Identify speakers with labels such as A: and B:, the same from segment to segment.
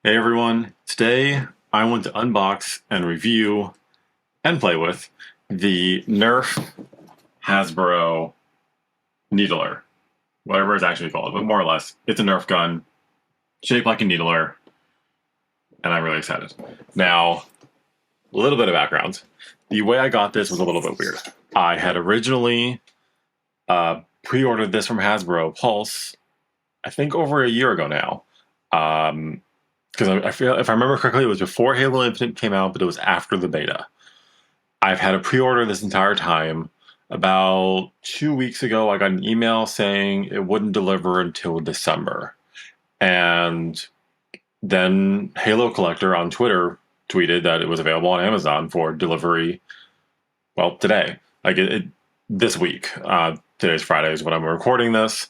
A: Hey everyone, today I want to unbox and review and play with the Nerf Hasbro Needler, whatever it's actually called, but more or less, it's a Nerf gun shaped like a needler, and I'm really excited. Now, a little bit of background. The way I got this was a little bit weird. I had originally pre-ordered this from Hasbro Pulse, I think over a year ago now. Because I feel, if I remember correctly, it was before Halo Infinite came out, but it was after the beta. I've had a pre-order this entire time. About 2 weeks ago, I got an email saying it wouldn't deliver until December. And then Halo Collector on Twitter tweeted that it was available on Amazon for delivery, well, today. This week. Today's Friday is when I'm recording this.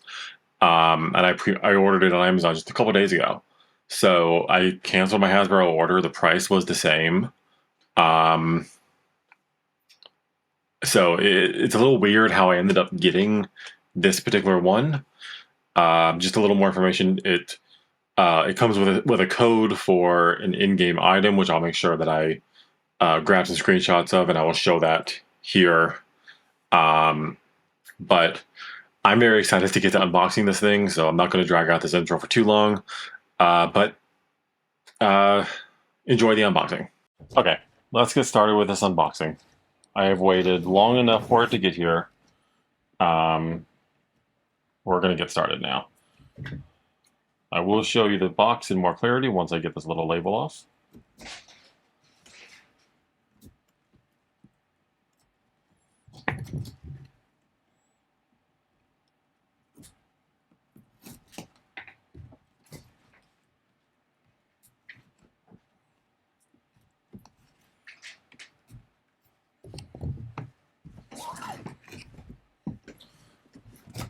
A: And I ordered it on Amazon just a couple days ago. So I canceled my Hasbro order. The price was the same. So it's a little weird how I ended up getting this particular one. Just a little more information. It comes with a code for an in-game item, which I'll make sure that I grab some screenshots of, and I will show that here. But I'm very excited to get to unboxing this thing, so I'm not going to drag out this intro for too long. But enjoy the unboxing. Okay, let's get started with this unboxing. I have waited long enough for it to get here. We're going to get started now. I will show you the box in more clarity once I get this little label off.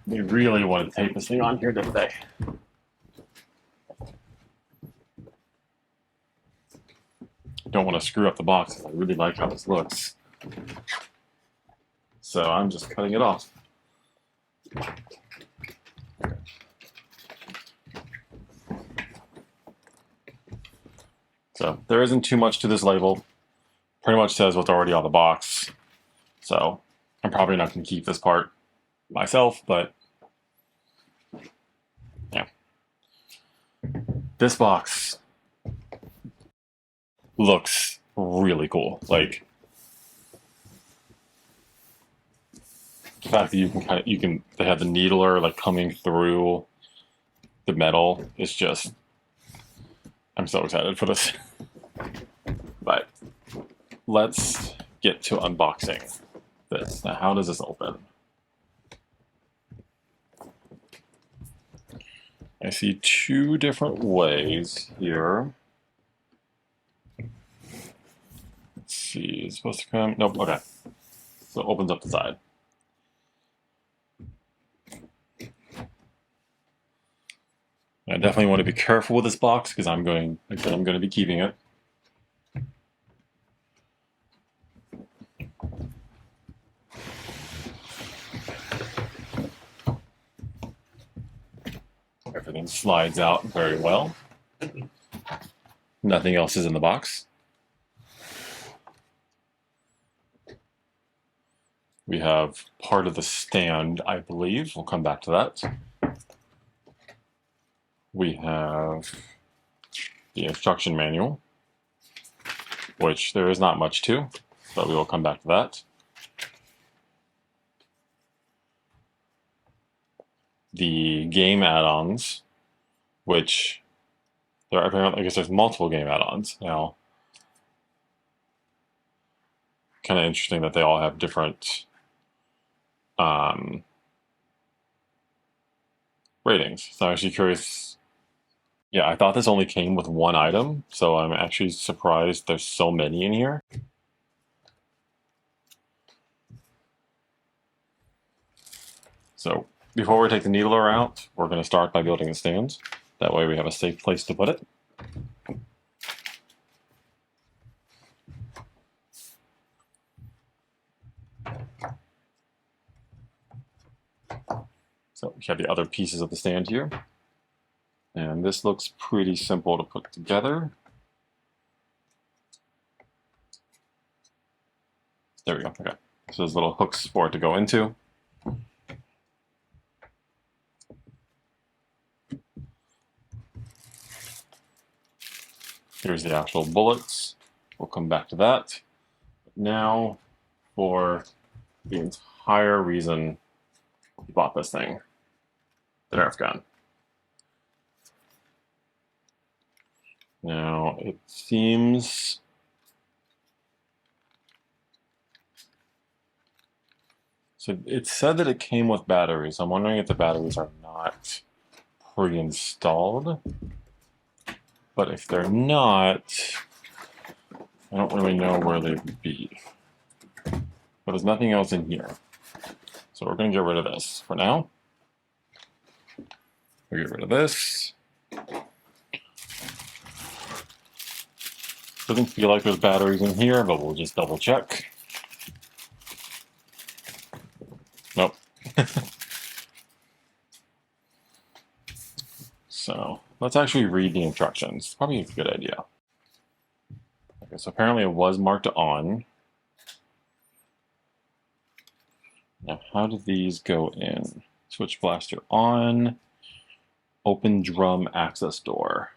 A: They really want to tape this thing on here, don't they? Don't want to screw up the box. I really like how this looks. So I'm just cutting it off. So there isn't too much to this label. Pretty much says what's already on the box. So I'm probably not going to keep this part myself, but yeah. This box looks really cool. Like, the fact that they have the needler like coming through the metal is just, I'm so excited for this. But let's get to unboxing this. Now, how does this open? I see two different ways here. Let's see, it's supposed to come, nope, okay. So it opens up the side. I definitely want to be careful with this box because I'm going to be keeping it. Everything slides out very well. Nothing else is in the box. We have part of the stand, I believe. We'll come back to that. We have the instruction manual, which there is not much to, but we will come back to that. The game add-ons, which I guess there's multiple game add-ons now. Kind of interesting that they all have different ratings. So I'm actually curious. Yeah, I thought this only came with one item, so I'm actually surprised there's so many in here. So before we take the needler out, we're going to start by building the stands. That way we have a safe place to put it. So we have the other pieces of the stand here. And this looks pretty simple to put together. There we go. Okay. So there's little hooks for it to go into. Here's the actual bullets. We'll come back to that. Now, for the entire reason you bought this thing, the Nerf gun. Now, it seems so it said that it came with batteries. I'm wondering if the batteries are not pre-installed. But if they're not, I don't really know where they would be. But there's nothing else in here. So we're going to get rid of this for now. We'll get rid of this. Doesn't feel like there's batteries in here, but we'll just double check. Nope. So let's actually read the instructions. Probably a good idea. Okay, so apparently it was marked on. Now, how do these go in? Switch blaster on. Open drum access door.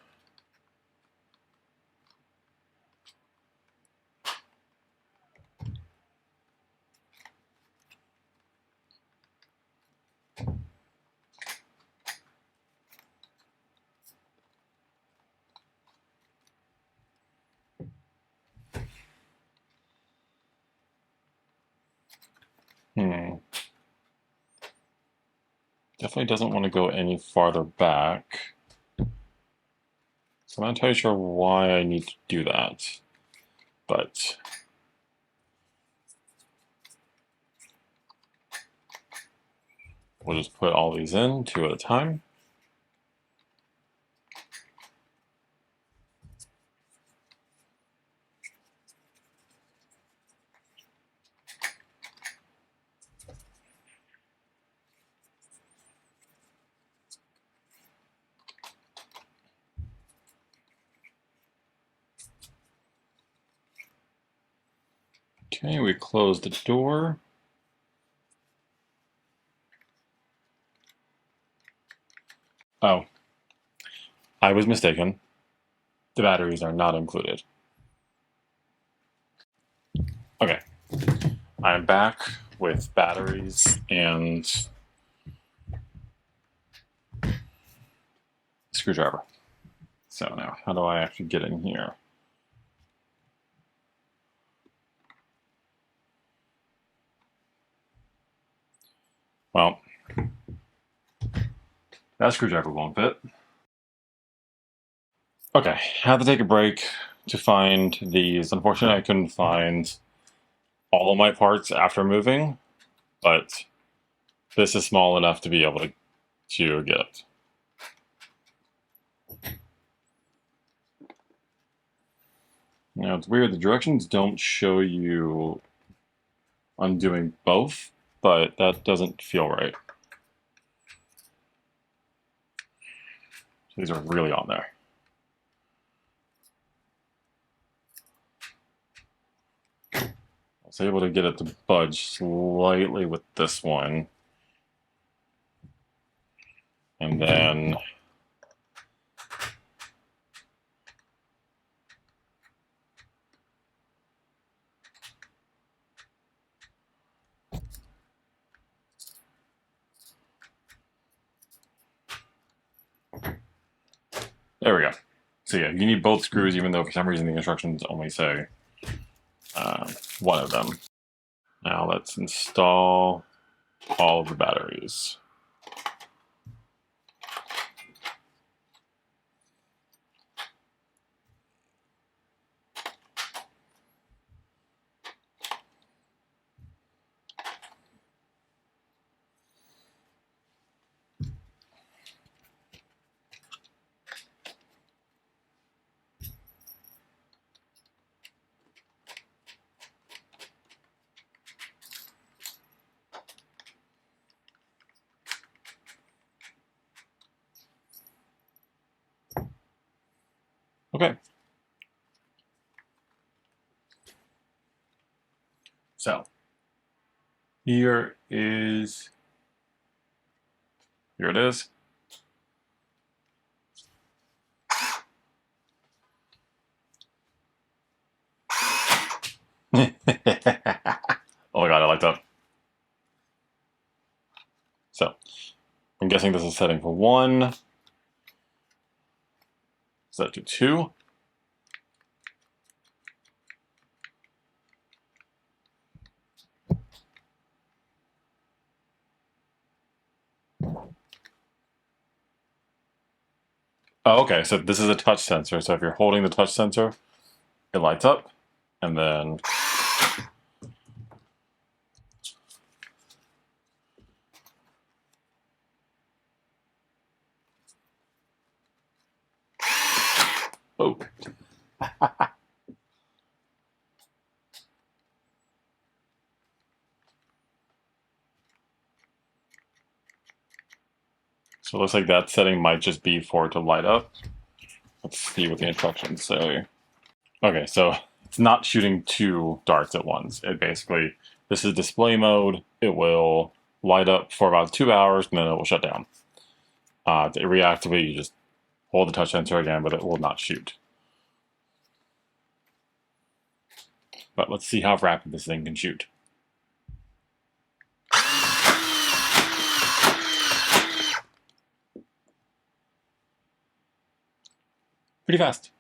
A: Definitely doesn't want to go any farther back. So I'm not entirely sure why I need to do that. But we'll just put all these in, 2 at a time. Okay, we close the door. Oh, I was mistaken. The batteries are not included. Okay, I'm back with batteries and screwdriver. So now, how do I actually get in here? Well, that screwdriver won't fit. Okay, had to take a break to find these. Unfortunately, I couldn't find all of my parts after moving, but this is small enough to be able to get it. Now, it's weird, the directions don't show you undoing both, but that doesn't feel right. These are really on there. I was able to get it to budge slightly with this one. And then there we go. So yeah, you need both screws, even though for some reason the instructions only say one of them. Now let's install all of the batteries. Okay. So here it is. Oh my god, I like that. So I'm guessing this is setting for 1. Set to 2. Oh, okay, so this is a touch sensor. So if you're holding the touch sensor, it lights up, and then oh. So it looks like that setting might just be for it to light up. Let's see what the instructions say. Okay, so it's not shooting 2 darts at once. It basically, this is display mode. It will light up for about 2 hours, and then it will shut down. To reactivate, you just hold the touch sensor again, but it will not shoot. But let's see how rapid this thing can shoot. Pretty fast.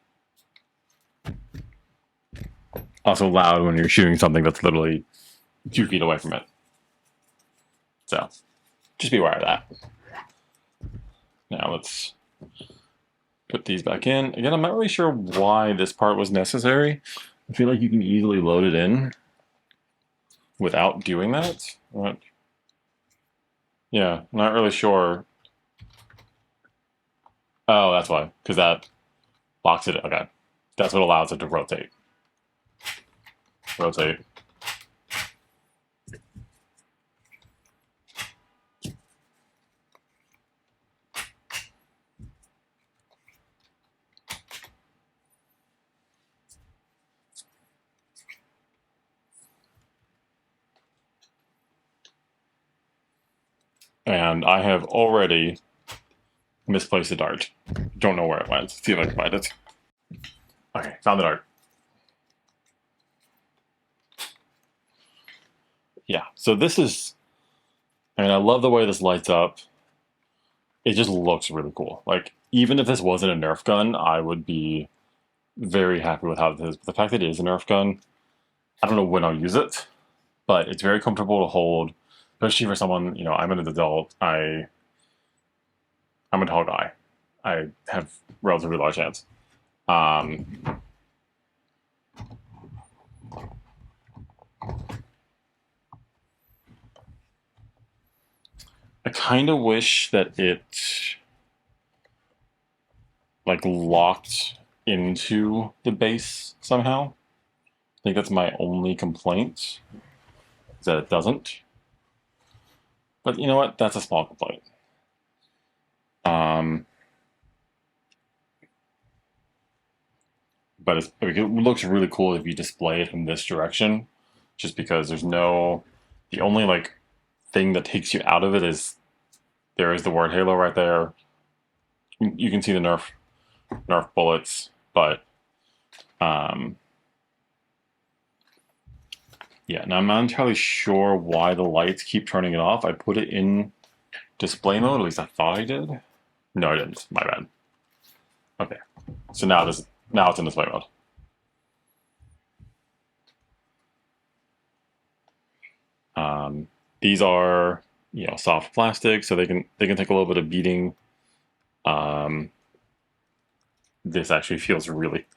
A: Also loud when you're shooting something that's literally 2 feet away from it. So, just be aware of that. Now let's put these back in. Again, I'm not really sure why this part was necessary. I feel like you can easily load it in without doing that. Yeah, I'm not really sure. Oh, that's why. Because that locks it. Okay. That's what allows it to rotate. Rotate. And I have already misplaced the dart. Don't know where it went. Let's see if I can find it. Okay, found the dart. Yeah, so this is, I mean, I love the way this lights up. It just looks really cool. Like, even if this wasn't a Nerf gun, I would be very happy with how it is. But the fact that it is a Nerf gun, I don't know when I'll use it, but it's very comfortable to hold, especially for someone, you know, I'm an adult. I'm a tall guy. I have relatively large hands. I kind of wish that it like locked into the base somehow. I think that's my only complaint, is that it doesn't. But you know what? That's a small complaint. But it looks really cool if you display it in this direction, just because there's no, the only like thing that takes you out of it is there is the word Halo right there. You can see the Nerf bullets, but yeah. Now I'm not entirely sure why the lights keep turning it off. I put it in display mode. At least I thought I did. No, I didn't. My bad. Okay, so now it's in display mode. These are, you know, soft plastic, so they can take a little bit of beating. This actually feels really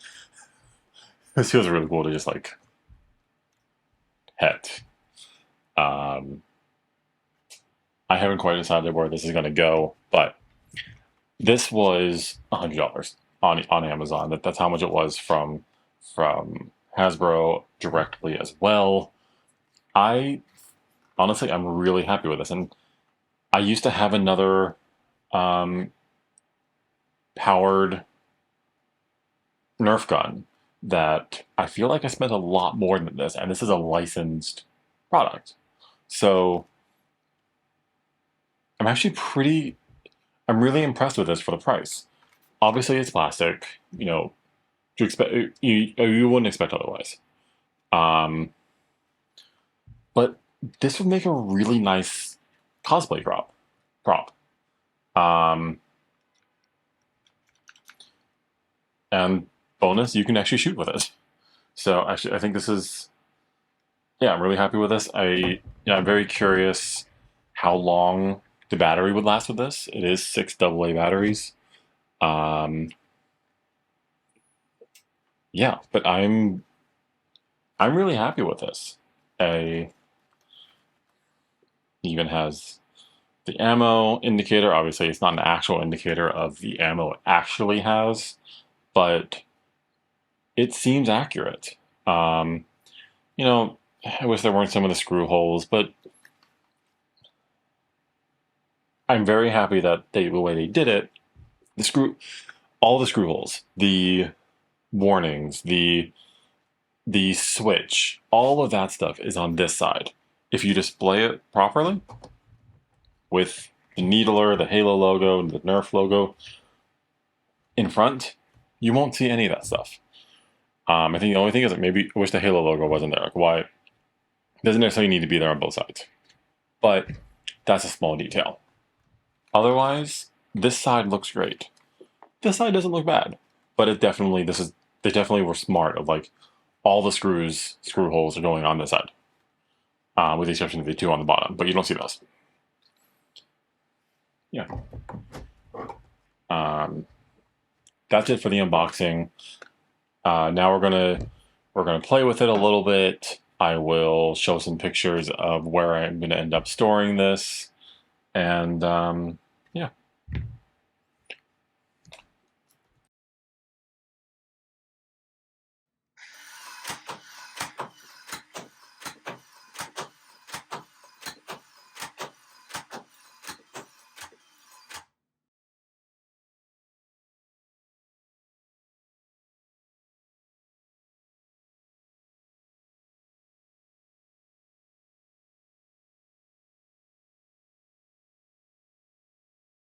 A: this feels really cool to just like hit. I haven't quite decided where this is going to go, but this was $100 on Amazon. That's how much it was from Hasbro directly as well. I honestly, I'm really happy with this, and I used to have another powered Nerf gun that I feel like I spent a lot more than this, and this is a licensed product. So I'm actually I'm really impressed with this for the price. Obviously, it's plastic. To expect you wouldn't expect otherwise. Um, but this would make a really nice cosplay prop. Um, and bonus, you can actually shoot with it. So actually, I think this is yeah, I'm really happy with this. I'm very curious how long the battery would last with this. It is 6 AA batteries. Um, yeah, but I'm really happy with this. I even has the ammo indicator. Obviously, it's not an actual indicator of the ammo it actually has, but it seems accurate. Um, you know, I wish there weren't some of the screw holes, but I'm very happy that the way they did it, all the screw holes, the warnings, the switch, all of that stuff is on this side. If you display it properly with the Needler, the Halo logo, and the Nerf logo in front, you won't see any of that stuff. I think the only thing is that maybe I wish the Halo logo wasn't there. Like, why? It doesn't necessarily need to be there on both sides. But that's a small detail. Otherwise, this side looks great. This side doesn't look bad. But they definitely were smart of like all the screw holes are going on this side. With the exception of the two on the bottom, but you don't see those. Yeah. That's it for the unboxing. Now we're gonna play with it a little bit. I will show some pictures of where I'm gonna end up storing this, and yeah.